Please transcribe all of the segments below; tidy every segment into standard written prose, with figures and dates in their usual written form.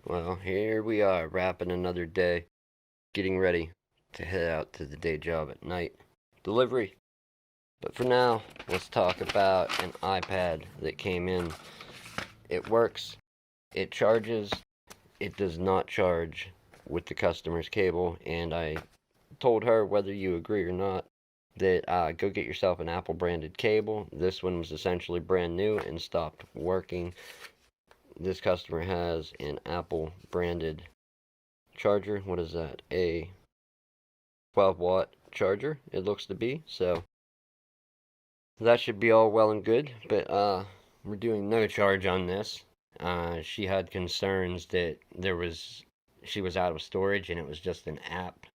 Well, here we are, wrapping another day, getting ready to head out to the day job at night. Delivery. But for now, let's talk about an iPad that came in. It works, it charges, it does not charge with the customer's cable, and I told her, whether you agree or not, that go get yourself an Apple branded cable. This one was essentially brand new and stopped working. This customer has an Apple branded charger. What is that? A 12-watt charger, it looks to be. So that should be all well and good, but we're doing no charge on this. She had concerns that she was out of storage and it was just an app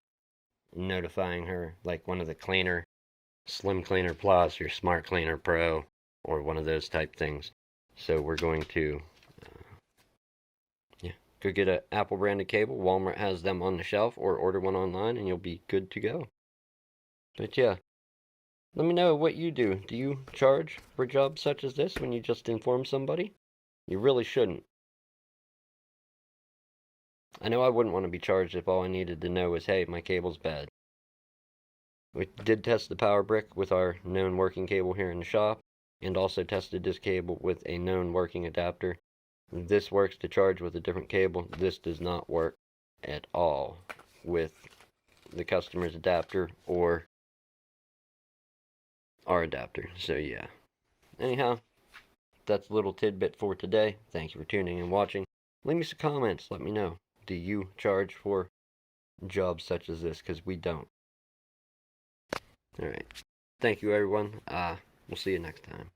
notifying her, like one of the cleaner, Slim Cleaner Plus or Smart Cleaner Pro or one of those type things. So we're going to go get an Apple branded cable. Walmart has them on the shelf, or order one online and you'll be good to go. But yeah, let me know what you do. Do you charge for jobs such as this when you just inform somebody? You really shouldn't. I know I wouldn't want to be charged if all I needed to know was, hey, my cable's bad. We did test the power brick with our known working cable here in the shop, and also tested this cable with a known working adapter. This works to charge with a different cable. This does not work at all with the customer's adapter or our adapter. So yeah. Anyhow, that's a little tidbit for today. Thank you for tuning and watching. Leave me some comments. Let me know. Do you charge for jobs such as this? Because we don't. Alright. Thank you, everyone. We'll see you next time.